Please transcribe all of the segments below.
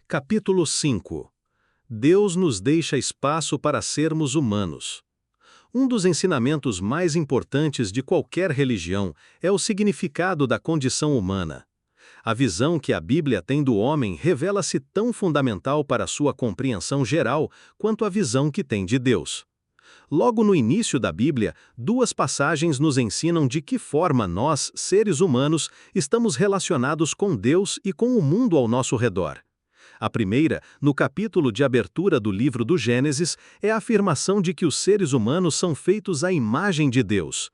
Capítulo 5. Deus nos deixa espaço para sermos humanos. Um dos ensinamentos mais importantes de qualquer religião é o significado da condição humana. A visão que a Bíblia tem do homem revela-se tão fundamental para sua compreensão geral quanto a visão que tem de Deus. Logo no início da Bíblia, duas passagens nos ensinam de que forma nós, seres humanos, estamos relacionados com Deus e com o mundo ao nosso redor. A primeira, no capítulo de abertura do livro do Gênesis, é a afirmação de que os seres humanos são feitos à imagem de Deus.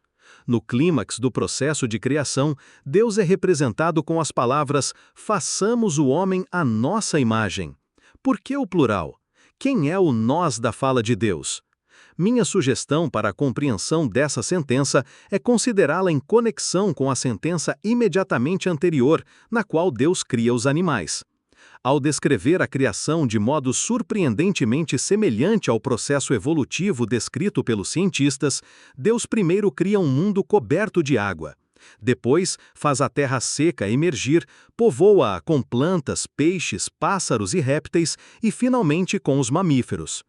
No clímax do processo de criação, Deus é representado com as palavras "façamos o homem à nossa imagem". Por que o plural? Quem é o nós da fala de Deus? Minha sugestão para a compreensão dessa sentença é considerá-la em conexão com a sentença imediatamente anterior, na qual Deus cria os animais. Ao descrever a criação de modo surpreendentemente semelhante ao processo evolutivo descrito pelos cientistas, Deus primeiro cria um mundo coberto de água. Depois, faz a terra seca emergir, povoa-a com plantas, peixes, pássaros e répteis e, finalmente, com os mamíferos.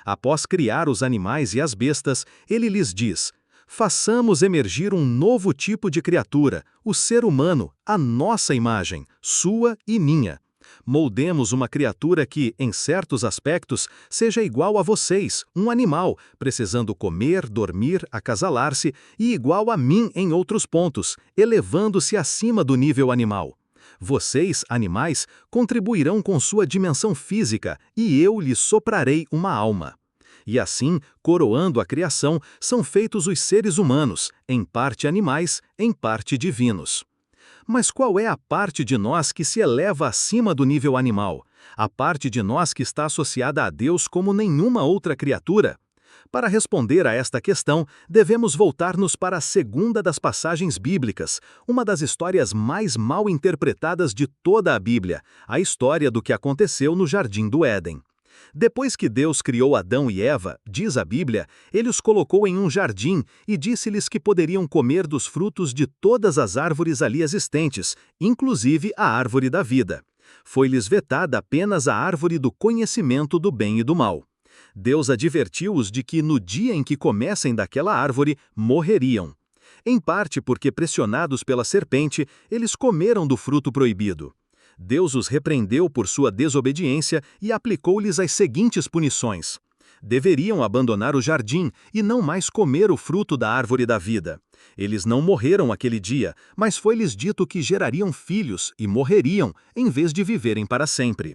Após criar os animais e as bestas, ele lhes diz: façamos emergir um novo tipo de criatura, o ser humano, à nossa imagem, sua e minha. Moldemos uma criatura que, em certos aspectos, seja igual a vocês, um animal, precisando comer, dormir, acasalar-se, e igual a mim em outros pontos, elevando-se acima do nível animal. Vocês, animais, contribuirão com sua dimensão física, e eu lhes soprarei uma alma. E assim, coroando a criação, são feitos os seres humanos, em parte animais, em parte divinos. Mas qual é a parte de nós que se eleva acima do nível animal? A parte de nós que está associada a Deus como nenhuma outra criatura? Para responder a esta questão, devemos voltar-nos para a segunda das passagens bíblicas, uma das histórias mais mal interpretadas de toda a Bíblia, a história do que aconteceu no Jardim do Éden. Depois que Deus criou Adão e Eva, diz a Bíblia, ele os colocou em um jardim e disse-lhes que poderiam comer dos frutos de todas as árvores ali existentes, inclusive a árvore da vida. Foi-lhes vetada apenas a árvore do conhecimento do bem e do mal. Deus advertiu-os de que no dia em que comessem daquela árvore, morreriam. Em parte porque, pressionados pela serpente, eles comeram do fruto proibido. Deus os repreendeu por sua desobediência e aplicou-lhes as seguintes punições. Deveriam abandonar o jardim e não mais comer o fruto da árvore da vida. Eles não morreram aquele dia, mas foi-lhes dito que gerariam filhos e morreriam, em vez de viverem para sempre.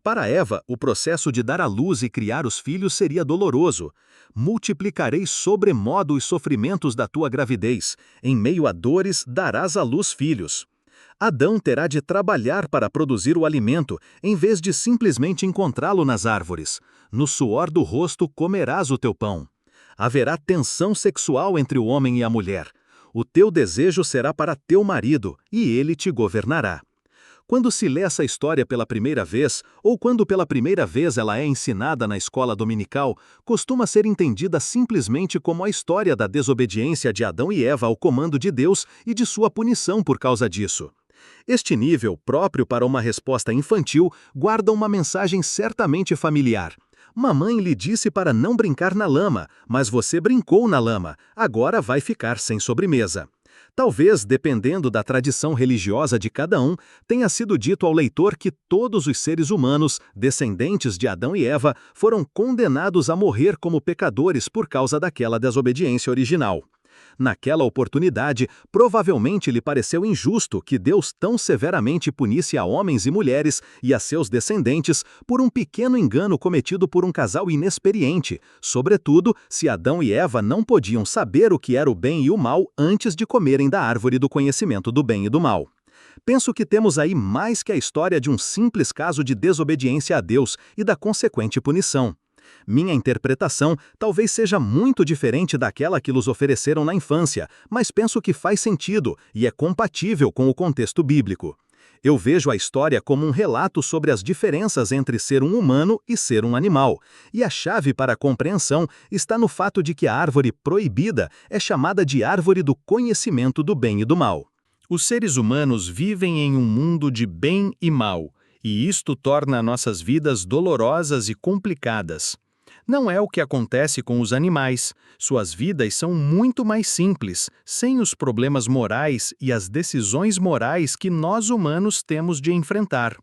Para Eva, o processo de dar à luz e criar os filhos seria doloroso. Multiplicarei sobremodo os sofrimentos da tua gravidez. Em meio a dores, darás à luz filhos. Adão terá de trabalhar para produzir o alimento, em vez de simplesmente encontrá-lo nas árvores. No suor do rosto comerás o teu pão. Haverá tensão sexual entre o homem e a mulher. O teu desejo será para teu marido, e ele te governará. Quando se lê essa história pela primeira vez, ou quando pela primeira vez ela é ensinada na escola dominical, costuma ser entendida simplesmente como a história da desobediência de Adão e Eva ao comando de Deus e de sua punição por causa disso. Este nível, próprio para uma resposta infantil, guarda uma mensagem certamente familiar. Mamãe lhe disse para não brincar na lama, mas você brincou na lama, agora vai ficar sem sobremesa. Talvez, dependendo da tradição religiosa de cada um, tenha sido dito ao leitor que todos os seres humanos, descendentes de Adão e Eva, foram condenados a morrer como pecadores por causa daquela desobediência original. Naquela oportunidade, provavelmente lhe pareceu injusto que Deus tão severamente punisse a homens e mulheres e a seus descendentes por um pequeno engano cometido por um casal inexperiente, sobretudo se Adão e Eva não podiam saber o que era o bem e o mal antes de comerem da árvore do conhecimento do bem e do mal. Penso que temos aí mais que a história de um simples caso de desobediência a Deus e da consequente punição. Minha interpretação talvez seja muito diferente daquela que nos ofereceram na infância, mas penso que faz sentido e é compatível com o contexto bíblico. Eu vejo a história como um relato sobre as diferenças entre ser um humano e ser um animal, e a chave para a compreensão está no fato de que a árvore proibida é chamada de árvore do conhecimento do bem e do mal. Os seres humanos vivem em um mundo de bem e mal, e isto torna nossas vidas dolorosas e complicadas. Não é o que acontece com os animais. Suas vidas são muito mais simples, sem os problemas morais e as decisões morais que nós humanos temos de enfrentar.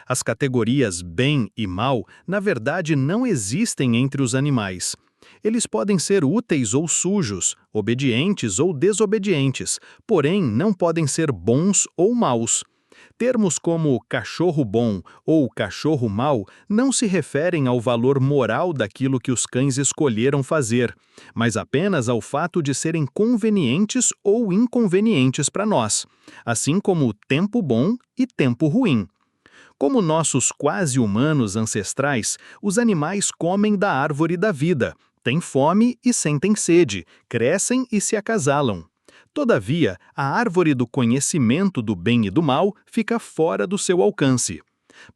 As categorias bem e mal, na verdade, não existem entre os animais. Eles podem ser úteis ou sujos, obedientes ou desobedientes, porém não podem ser bons ou maus. Termos como cachorro bom ou cachorro mau não se referem ao valor moral daquilo que os cães escolheram fazer, mas apenas ao fato de serem convenientes ou inconvenientes para nós, assim como tempo bom e tempo ruim. Como nossos quase-humanos ancestrais, os animais comem da árvore da vida, têm fome e sentem sede, crescem e se acasalam. Todavia, a árvore do conhecimento do bem e do mal fica fora do seu alcance.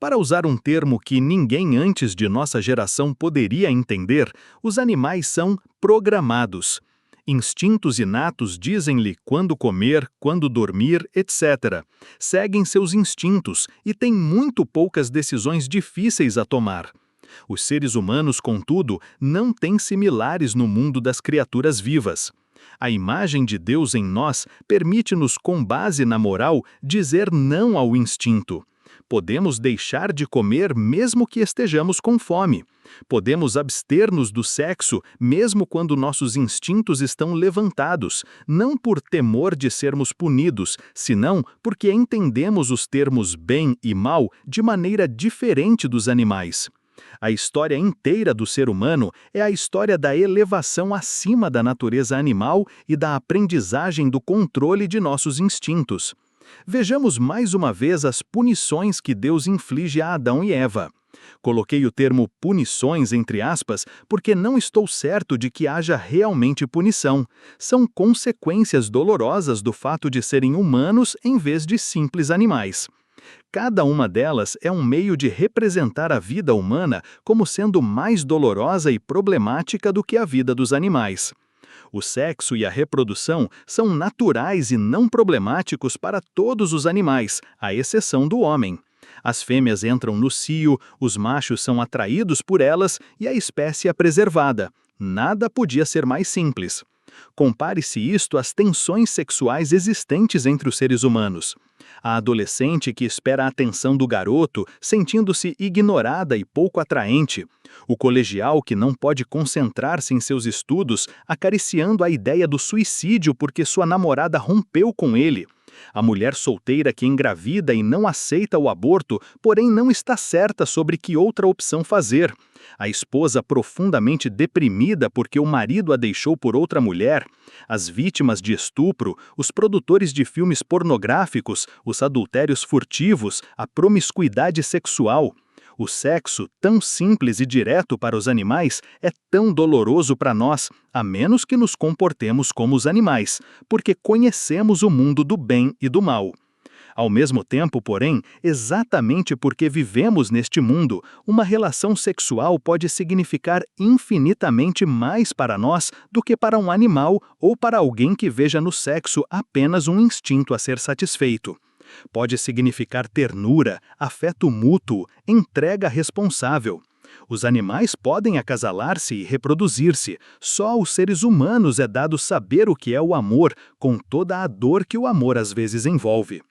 Para usar um termo que ninguém antes de nossa geração poderia entender, os animais são programados. Instintos inatos dizem-lhe quando comer, quando dormir, etc. Seguem seus instintos e têm muito poucas decisões difíceis a tomar. Os seres humanos, contudo, não têm similares no mundo das criaturas vivas. A imagem de Deus em nós permite-nos, com base na moral, dizer não ao instinto. Podemos deixar de comer mesmo que estejamos com fome. Podemos abster-nos do sexo mesmo quando nossos instintos estão levantados, não por temor de sermos punidos, senão porque entendemos os termos bem e mal de maneira diferente dos animais. A história inteira do ser humano é a história da elevação acima da natureza animal e da aprendizagem do controle de nossos instintos. Vejamos mais uma vez as punições que Deus inflige a Adão e Eva. Coloquei o termo punições entre aspas porque não estou certo de que haja realmente punição. São consequências dolorosas do fato de serem humanos em vez de simples animais. Cada uma delas é um meio de representar a vida humana como sendo mais dolorosa e problemática do que a vida dos animais. O sexo e a reprodução são naturais e não problemáticos para todos os animais, à exceção do homem. As fêmeas entram no cio, os machos são atraídos por elas e a espécie é preservada. Nada podia ser mais simples. Compare-se isto às tensões sexuais existentes entre os seres humanos. A adolescente que espera a atenção do garoto, sentindo-se ignorada e pouco atraente. O colegial que não pode concentrar-se em seus estudos, acariciando a ideia do suicídio porque sua namorada rompeu com ele. A mulher solteira que engravida e não aceita o aborto, porém não está certa sobre que outra opção fazer. A esposa profundamente deprimida porque o marido a deixou por outra mulher, as vítimas de estupro, os produtores de filmes pornográficos, os adultérios furtivos, a promiscuidade sexual. O sexo, tão simples e direto para os animais, é tão doloroso para nós, a menos que nos comportemos como os animais, porque conhecemos o mundo do bem e do mal. Ao mesmo tempo, porém, exatamente porque vivemos neste mundo, uma relação sexual pode significar infinitamente mais para nós do que para um animal ou para alguém que veja no sexo apenas um instinto a ser satisfeito. Pode significar ternura, afeto mútuo, entrega responsável. Os animais podem acasalar-se e reproduzir-se, só aos seres humanos é dado saber o que é o amor, com toda a dor que o amor às vezes envolve.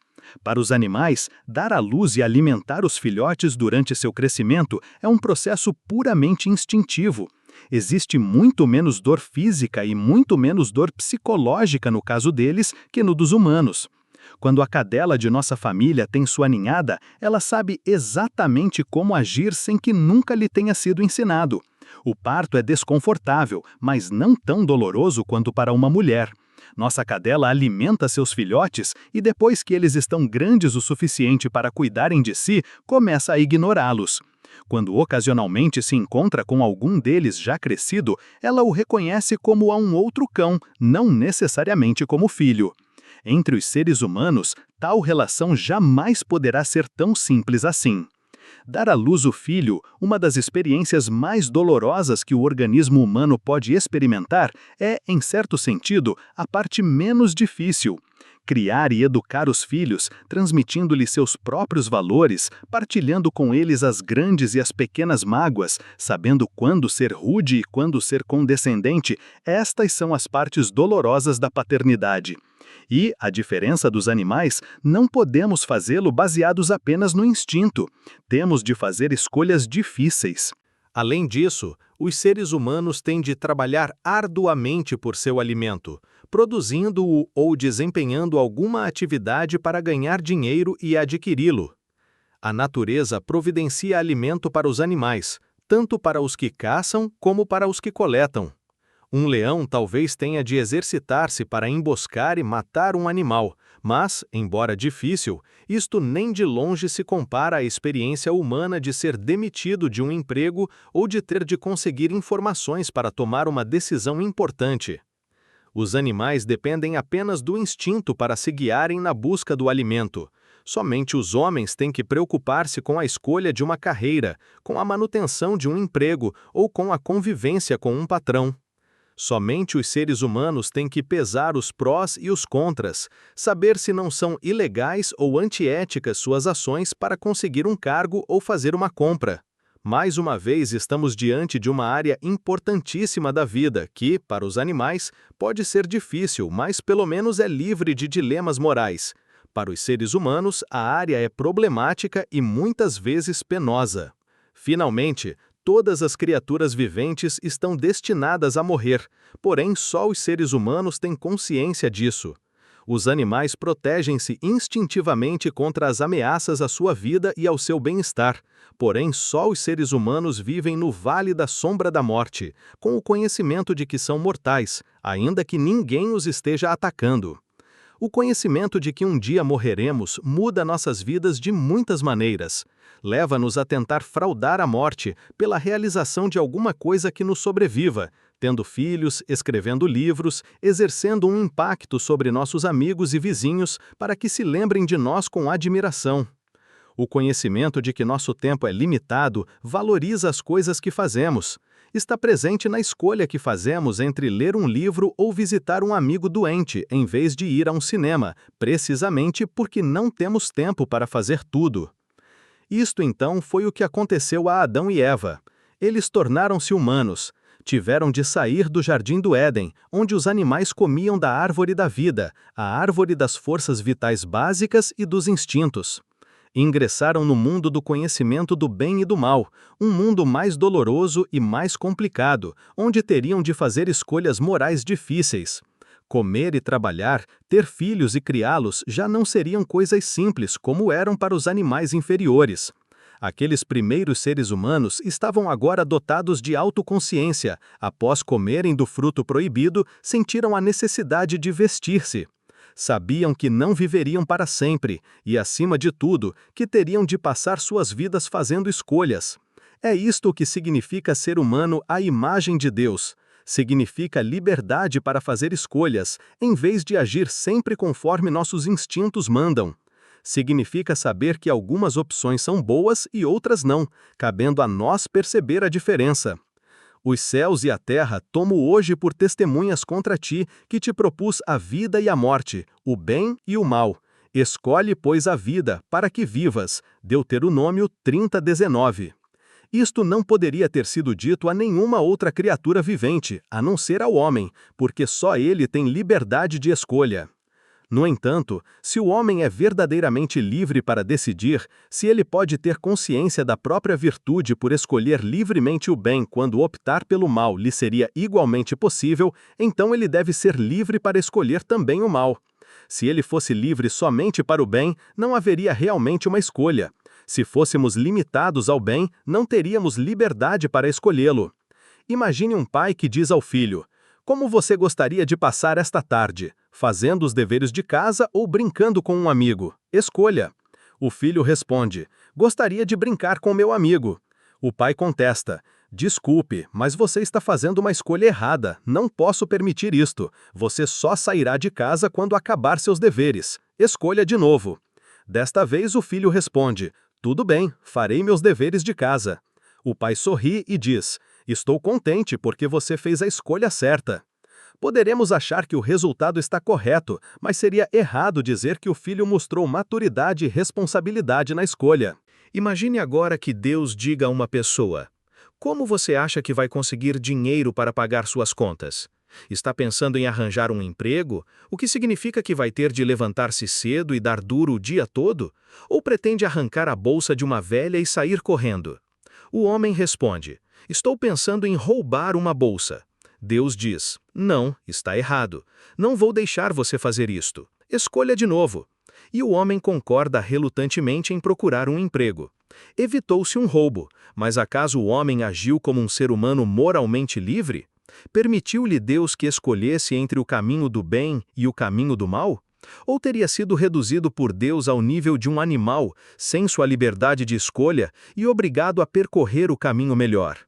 Para os animais, dar à luz e alimentar os filhotes durante seu crescimento é um processo puramente instintivo. Existe muito menos dor física e muito menos dor psicológica no caso deles que no dos humanos. Quando a cadela de nossa família tem sua ninhada, ela sabe exatamente como agir sem que nunca lhe tenha sido ensinado. O parto é desconfortável, mas não tão doloroso quanto para uma mulher. Nossa cadela alimenta seus filhotes e depois que eles estão grandes o suficiente para cuidarem de si, começa a ignorá-los. Quando ocasionalmente se encontra com algum deles já crescido, ela o reconhece como a um outro cão, não necessariamente como filho. Entre os seres humanos, tal relação jamais poderá ser tão simples assim. Dar à luz o filho, uma das experiências mais dolorosas que o organismo humano pode experimentar, é, em certo sentido, a parte menos difícil. Criar e educar os filhos, transmitindo-lhes seus próprios valores, partilhando com eles as grandes e as pequenas mágoas, sabendo quando ser rude e quando ser condescendente, estas são as partes dolorosas da paternidade. E, à diferença dos animais, não podemos fazê-lo baseados apenas no instinto. Temos de fazer escolhas difíceis. Além disso, os seres humanos têm de trabalhar arduamente por seu alimento, produzindo-o ou desempenhando alguma atividade para ganhar dinheiro e adquiri-lo. A natureza providencia alimento para os animais, tanto para os que caçam como para os que coletam. Um leão talvez tenha de exercitar-se para emboscar e matar um animal, mas, embora difícil, isto nem de longe se compara à experiência humana de ser demitido de um emprego ou de ter de conseguir informações para tomar uma decisão importante. Os animais dependem apenas do instinto para se guiarem na busca do alimento. Somente os homens têm que preocupar-se com a escolha de uma carreira, com a manutenção de um emprego ou com a convivência com um patrão. Somente os seres humanos têm que pesar os prós e os contras, saber se não são ilegais ou antiéticas suas ações para conseguir um cargo ou fazer uma compra. Mais uma vez estamos diante de uma área importantíssima da vida que, para os animais, pode ser difícil, mas pelo menos é livre de dilemas morais. Para os seres humanos, a área é problemática e muitas vezes penosa. Finalmente, todas as criaturas viventes estão destinadas a morrer, porém só os seres humanos têm consciência disso. Os animais protegem-se instintivamente contra as ameaças à sua vida e ao seu bem-estar, porém só os seres humanos vivem no vale da sombra da morte, com o conhecimento de que são mortais, ainda que ninguém os esteja atacando. O conhecimento de que um dia morreremos muda nossas vidas de muitas maneiras. Leva-nos a tentar fraudar a morte pela realização de alguma coisa que nos sobreviva, tendo filhos, escrevendo livros, exercendo um impacto sobre nossos amigos e vizinhos para que se lembrem de nós com admiração. O conhecimento de que nosso tempo é limitado valoriza as coisas que fazemos. Está presente na escolha que fazemos entre ler um livro ou visitar um amigo doente, em vez de ir a um cinema, precisamente porque não temos tempo para fazer tudo. Isto então foi o que aconteceu a Adão e Eva. Eles tornaram-se humanos. Tiveram de sair do jardim do Éden, onde os animais comiam da árvore da vida, a árvore das forças vitais básicas e dos instintos. Ingressaram no mundo do conhecimento do bem e do mal, um mundo mais doloroso e mais complicado, onde teriam de fazer escolhas morais difíceis. Comer e trabalhar, ter filhos e criá-los já não seriam coisas simples como eram para os animais inferiores. Aqueles primeiros seres humanos estavam agora dotados de autoconsciência. Após comerem do fruto proibido, sentiram a necessidade de vestir-se. Sabiam que não viveriam para sempre e, acima de tudo, que teriam de passar suas vidas fazendo escolhas. É isto o que significa ser humano à imagem de Deus. Significa liberdade para fazer escolhas, em vez de agir sempre conforme nossos instintos mandam. Significa saber que algumas opções são boas e outras não, cabendo a nós perceber a diferença. Os céus e a terra tomo hoje por testemunhas contra ti, que te propus a vida e a morte, o bem e o mal. Escolhe, pois, a vida, para que vivas. Deuteronômio 30:19. Isto não poderia ter sido dito a nenhuma outra criatura vivente, a não ser ao homem, porque só ele tem liberdade de escolha. No entanto, se o homem é verdadeiramente livre para decidir, se ele pode ter consciência da própria virtude por escolher livremente o bem quando optar pelo mal lhe seria igualmente possível, então ele deve ser livre para escolher também o mal. Se ele fosse livre somente para o bem, não haveria realmente uma escolha. Se fôssemos limitados ao bem, não teríamos liberdade para escolhê-lo. Imagine um pai que diz ao filho: "Como você gostaria de passar esta tarde? Fazendo os deveres de casa ou brincando com um amigo? Escolha." O filho responde: "Gostaria de brincar com meu amigo." O pai contesta: "Desculpe, mas você está fazendo uma escolha errada. Não posso permitir isto. Você só sairá de casa quando acabar seus deveres. Escolha de novo." Desta vez o filho responde: "Tudo bem, farei meus deveres de casa." O pai sorri e diz: "Estou contente porque você fez a escolha certa." Poderemos achar que o resultado está correto, mas seria errado dizer que o filho mostrou maturidade e responsabilidade na escolha. Imagine agora que Deus diga a uma pessoa: como você acha que vai conseguir dinheiro para pagar suas contas? Está pensando em arranjar um emprego, o que significa que vai ter de levantar-se cedo e dar duro o dia todo? Ou pretende arrancar a bolsa de uma velha e sair correndo? O homem responde: estou pensando em roubar uma bolsa. Deus diz: não, está errado. Não vou deixar você fazer isto. Escolha de novo. E o homem concorda relutantemente em procurar um emprego. Evitou-se um roubo, mas acaso o homem agiu como um ser humano moralmente livre? Permitiu-lhe Deus que escolhesse entre o caminho do bem e o caminho do mal? Ou teria sido reduzido por Deus ao nível de um animal, sem sua liberdade de escolha e obrigado a percorrer o caminho melhor?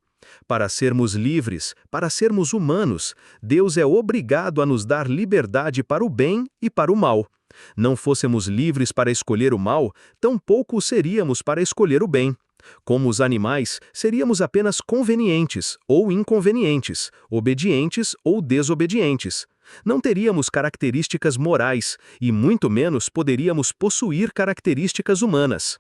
Para sermos livres, para sermos humanos, Deus é obrigado a nos dar liberdade para o bem e para o mal. Não fôssemos livres para escolher o mal, tampouco o seríamos para escolher o bem. Como os animais, seríamos apenas convenientes ou inconvenientes, obedientes ou desobedientes. Não teríamos características morais e muito menos poderíamos possuir características humanas.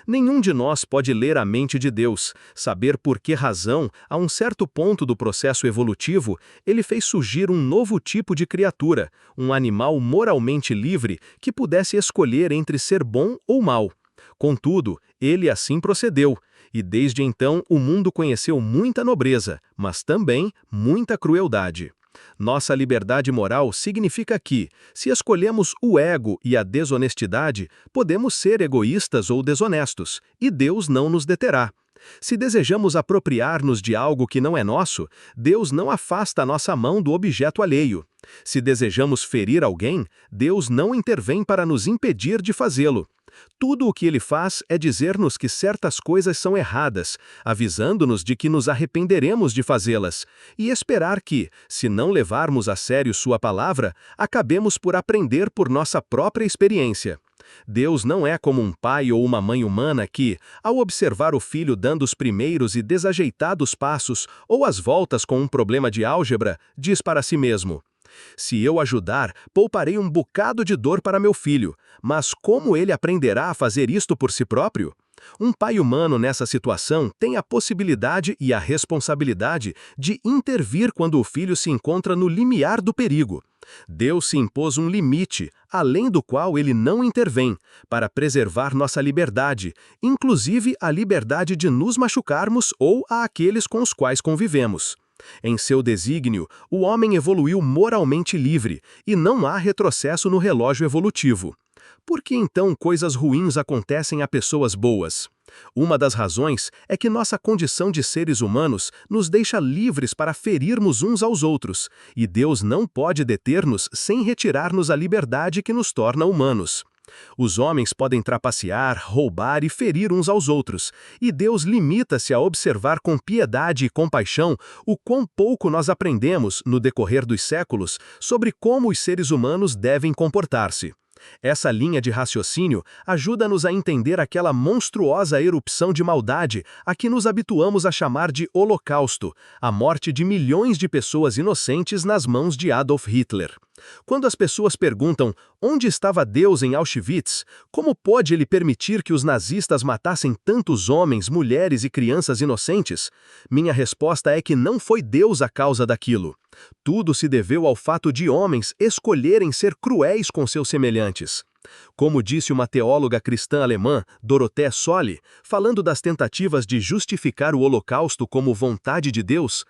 Nenhum de nós pode ler a mente de Deus, saber por que razão, a um certo ponto do processo evolutivo, ele fez surgir um novo tipo de criatura, um animal moralmente livre que pudesse escolher entre ser bom ou mal. Contudo, ele assim procedeu, e desde então o mundo conheceu muita nobreza, mas também muita crueldade. Nossa liberdade moral significa que, se escolhemos o ego e a desonestidade, podemos ser egoístas ou desonestos, e Deus não nos deterá. Se desejamos apropriar-nos de algo que não é nosso, Deus não afasta a nossa mão do objeto alheio. Se desejamos ferir alguém, Deus não intervém para nos impedir de fazê-lo. Tudo o que ele faz é dizer-nos que certas coisas são erradas, avisando-nos de que nos arrependeremos de fazê-las, e esperar que, se não levarmos a sério sua palavra, acabemos por aprender por nossa própria experiência. Deus não é como um pai ou uma mãe humana que, ao observar o filho dando os primeiros e desajeitados passos ou as voltas com um problema de álgebra, diz para si mesmo: se eu ajudar, pouparei um bocado de dor para meu filho, mas como ele aprenderá a fazer isto por si próprio? Um pai humano nessa situação tem a possibilidade e a responsabilidade de intervir quando o filho se encontra no limiar do perigo. Deus se impôs um limite, além do qual ele não intervém, para preservar nossa liberdade, inclusive a liberdade de nos machucarmos ou a aqueles com os quais convivemos. Em seu desígnio, o homem evoluiu moralmente livre, e não há retrocesso no relógio evolutivo. Por que então coisas ruins acontecem a pessoas boas? Uma das razões é que nossa condição de seres humanos nos deixa livres para ferirmos uns aos outros, e Deus não pode deter-nos sem retirar-nos a liberdade que nos torna humanos. Os homens podem trapacear, roubar e ferir uns aos outros, e Deus limita-se a observar com piedade e compaixão o quão pouco nós aprendemos, no decorrer dos séculos, sobre como os seres humanos devem comportar-se. Essa linha de raciocínio ajuda-nos a entender aquela monstruosa erupção de maldade a que nos habituamos a chamar de Holocausto, a morte de milhões de pessoas inocentes nas mãos de Adolf Hitler. Quando as pessoas perguntam onde estava Deus em Auschwitz, como pôde ele permitir que os nazistas matassem tantos homens, mulheres e crianças inocentes? Minha resposta é que não foi Deus a causa daquilo. Tudo se deveu ao fato de homens escolherem ser cruéis com seus semelhantes. Como disse uma teóloga cristã alemã, Dorothée Solé, falando das tentativas de justificar o Holocausto como vontade de Deus,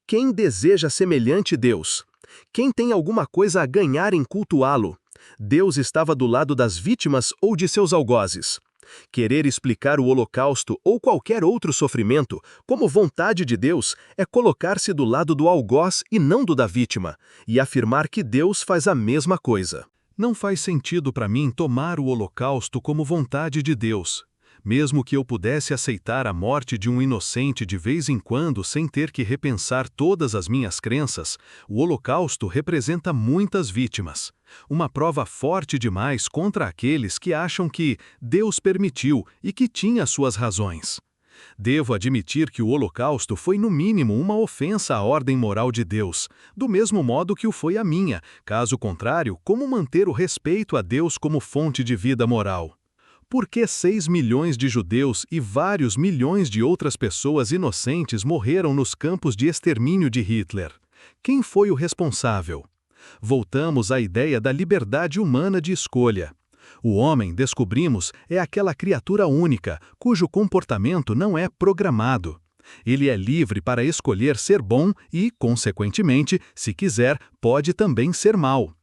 quem deseja semelhante Deus? Quem tem alguma coisa a ganhar em cultuá-lo? Deus estava do lado das vítimas ou de seus algozes? Querer explicar o Holocausto ou qualquer outro sofrimento como vontade de Deus é colocar-se do lado do algoz e não do da vítima, e afirmar que Deus faz a mesma coisa. Não faz sentido para mim tomar o Holocausto como vontade de Deus. Mesmo que eu pudesse aceitar a morte de um inocente de vez em quando sem ter que repensar todas as minhas crenças, o Holocausto representa muitas vítimas. Uma prova forte demais contra aqueles que acham que Deus permitiu e que tinha suas razões. Devo admitir que o Holocausto foi no mínimo uma ofensa à ordem moral de Deus, do mesmo modo que o foi a minha. Caso contrário, como manter o respeito a Deus como fonte de vida moral? Por que 6 milhões de judeus e vários milhões de outras pessoas inocentes morreram nos campos de extermínio de Hitler? Quem foi o responsável? Voltamos à ideia da liberdade humana de escolha. O homem, descobrimos, é aquela criatura única, cujo comportamento não é programado. Ele é livre para escolher ser bom e, consequentemente, se quiser, pode também ser mau.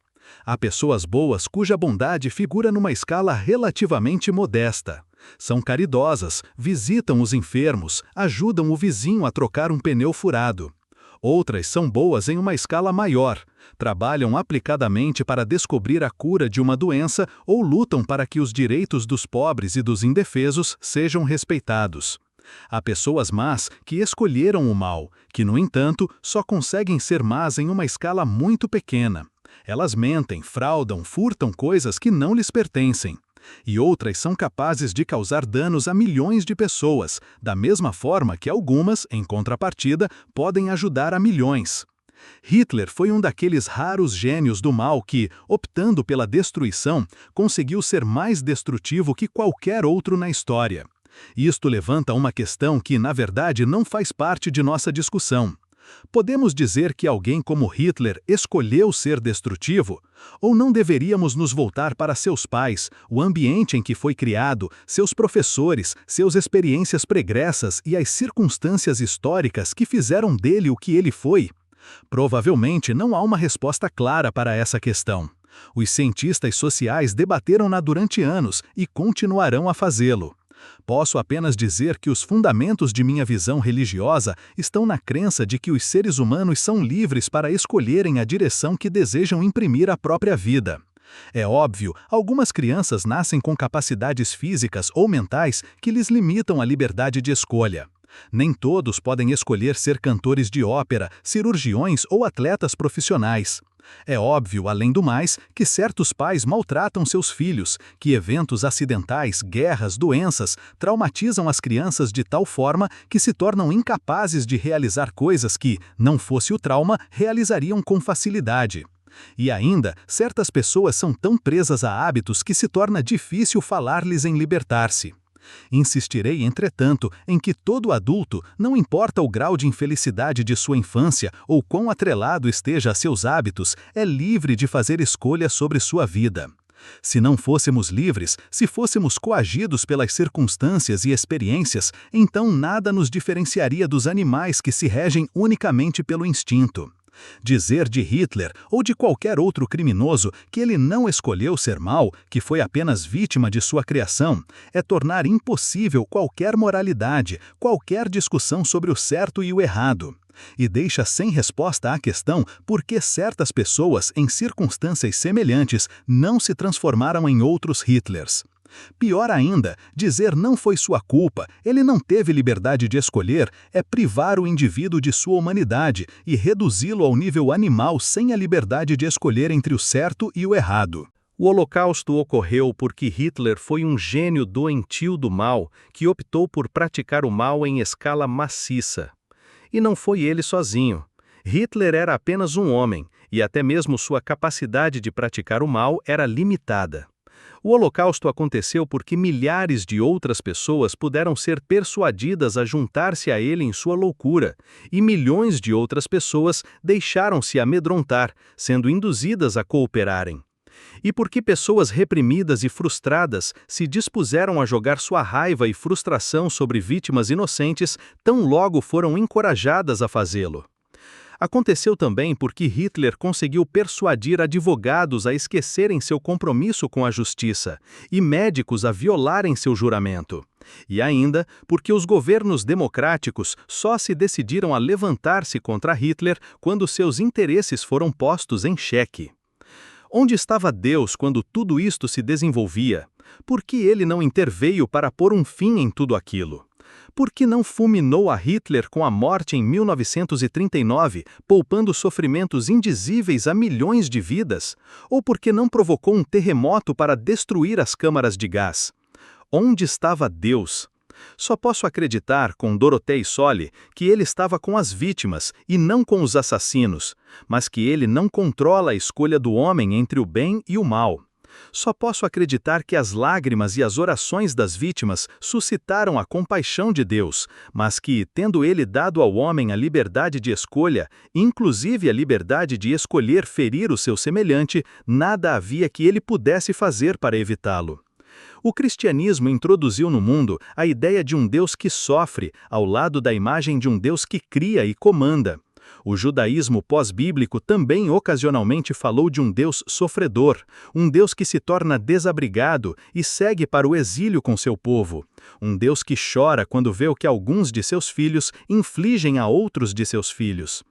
Há pessoas boas cuja bondade figura numa escala relativamente modesta. São caridosas, visitam os enfermos, ajudam o vizinho a trocar um pneu furado. Outras são boas em uma escala maior, trabalham aplicadamente para descobrir a cura de uma doença ou lutam para que os direitos dos pobres e dos indefesos sejam respeitados. Há pessoas más que escolheram o mal, que, no entanto, só conseguem ser más em uma escala muito pequena. Elas mentem, fraudam, furtam coisas que não lhes pertencem. E outras são capazes de causar danos a milhões de pessoas, da mesma forma que algumas, em contrapartida, podem ajudar a milhões. Hitler foi um daqueles raros gênios do mal que, optando pela destruição, conseguiu ser mais destrutivo que qualquer outro na história. Isto levanta uma questão que, na verdade, não faz parte de nossa discussão. Podemos dizer que alguém como Hitler escolheu ser destrutivo? Ou não deveríamos nos voltar para seus pais, o ambiente em que foi criado, seus professores, suas experiências pregressas e as circunstâncias históricas que fizeram dele o que ele foi? Provavelmente não há uma resposta clara para essa questão. Os cientistas sociais debateram-na durante anos e continuarão a fazê-lo. Posso apenas dizer que os fundamentos de minha visão religiosa estão na crença de que os seres humanos são livres para escolherem a direção que desejam imprimir à própria vida. É óbvio, algumas crianças nascem com capacidades físicas ou mentais que lhes limitam a liberdade de escolha. Nem todos podem escolher ser cantores de ópera, cirurgiões ou atletas profissionais. É óbvio, além do mais, que certos pais maltratam seus filhos, que eventos acidentais, guerras, doenças, traumatizam as crianças de tal forma que se tornam incapazes de realizar coisas que, não fosse o trauma, realizariam com facilidade. E ainda, certas pessoas são tão presas a hábitos que se torna difícil falar-lhes em libertar-se. Insistirei, entretanto, em que todo adulto, não importa o grau de infelicidade de sua infância ou quão atrelado esteja a seus hábitos, é livre de fazer escolhas sobre sua vida. Se não fôssemos livres, se fôssemos coagidos pelas circunstâncias e experiências, então nada nos diferenciaria dos animais que se regem unicamente pelo instinto. Dizer de Hitler ou de qualquer outro criminoso que ele não escolheu ser mau, que foi apenas vítima de sua criação, é tornar impossível qualquer moralidade, qualquer discussão sobre o certo e o errado. E deixa sem resposta a questão por que certas pessoas, em circunstâncias semelhantes, não se transformaram em outros Hitlers. Pior ainda, dizer não foi sua culpa, ele não teve liberdade de escolher, é privar o indivíduo de sua humanidade e reduzi-lo ao nível animal sem a liberdade de escolher entre o certo e o errado. O Holocausto ocorreu porque Hitler foi um gênio doentio do mal que optou por praticar o mal em escala maciça. E não foi ele sozinho. Hitler era apenas um homem, e até mesmo sua capacidade de praticar o mal era limitada. O Holocausto aconteceu porque milhares de outras pessoas puderam ser persuadidas a juntar-se a ele em sua loucura, e milhões de outras pessoas deixaram-se amedrontar, sendo induzidas a cooperarem. E porque pessoas reprimidas e frustradas se dispuseram a jogar sua raiva e frustração sobre vítimas inocentes, tão logo foram encorajadas a fazê-lo. Aconteceu também porque Hitler conseguiu persuadir advogados a esquecerem seu compromisso com a justiça e médicos a violarem seu juramento. E ainda porque os governos democráticos só se decidiram a levantar-se contra Hitler quando seus interesses foram postos em xeque. Onde estava Deus quando tudo isto se desenvolvia? Por que ele não interveio para pôr um fim em tudo aquilo? Por que não fulminou a Hitler com a morte em 1939, poupando sofrimentos indizíveis a milhões de vidas? Ou por que não provocou um terremoto para destruir as câmaras de gás? Onde estava Deus? Só posso acreditar, com Dorothée Sole, que ele estava com as vítimas e não com os assassinos, mas que ele não controla a escolha do homem entre o bem e o mal. Só posso acreditar que as lágrimas e as orações das vítimas suscitaram a compaixão de Deus, mas que, tendo ele dado ao homem a liberdade de escolha, inclusive a liberdade de escolher ferir o seu semelhante, nada havia que ele pudesse fazer para evitá-lo. O cristianismo introduziu no mundo a ideia de um Deus que sofre, ao lado da imagem de um Deus que cria e comanda. O judaísmo pós-bíblico também ocasionalmente falou de um Deus sofredor, um Deus que se torna desabrigado e segue para o exílio com seu povo, um Deus que chora quando vê o que alguns de seus filhos infligem a outros de seus filhos.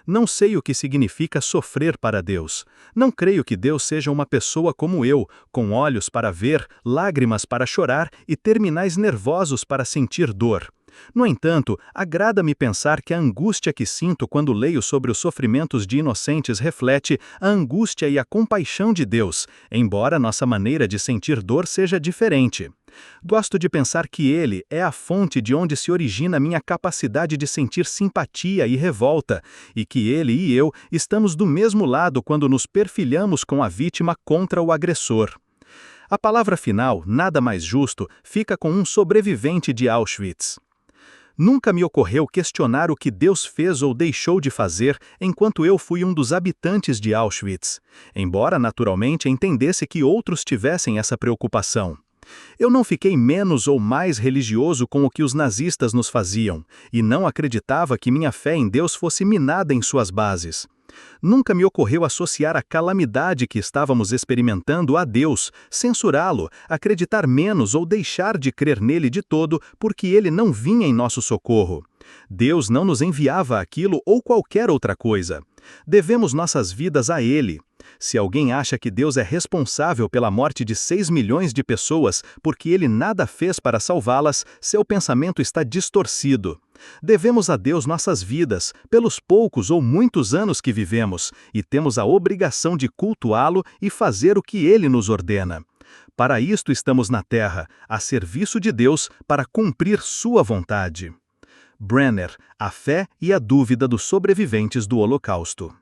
Não sei o que significa sofrer para Deus. Não creio que Deus seja uma pessoa como eu, com olhos para ver, lágrimas para chorar e terminais nervosos para sentir dor. No entanto, agrada-me pensar que a angústia que sinto quando leio sobre os sofrimentos de inocentes reflete a angústia e a compaixão de Deus, embora nossa maneira de sentir dor seja diferente. Gosto de pensar que Ele é a fonte de onde se origina minha capacidade de sentir simpatia e revolta, e que Ele e eu estamos do mesmo lado quando nos perfilhamos com a vítima contra o agressor. A palavra final, nada mais justo, fica com um sobrevivente de Auschwitz. Nunca me ocorreu questionar o que Deus fez ou deixou de fazer enquanto eu fui um dos habitantes de Auschwitz, embora naturalmente entendesse que outros tivessem essa preocupação. Eu não fiquei menos ou mais religioso com o que os nazistas nos faziam, e não acreditava que minha fé em Deus fosse minada em suas bases. Nunca me ocorreu associar a calamidade que estávamos experimentando a Deus, censurá-lo, acreditar menos ou deixar de crer nele de todo porque ele não vinha em nosso socorro. Deus não nos enviava aquilo ou qualquer outra coisa. Devemos nossas vidas a Ele. Se alguém acha que Deus é responsável pela morte de 6 milhões de pessoas porque Ele nada fez para salvá-las, seu pensamento está distorcido. Devemos a Deus nossas vidas, pelos poucos ou muitos anos que vivemos, e temos a obrigação de cultuá-lo e fazer o que Ele nos ordena. Para isto estamos na Terra, a serviço de Deus, para cumprir sua vontade. Brenner, A Fé e a Dúvida dos Sobreviventes do Holocausto.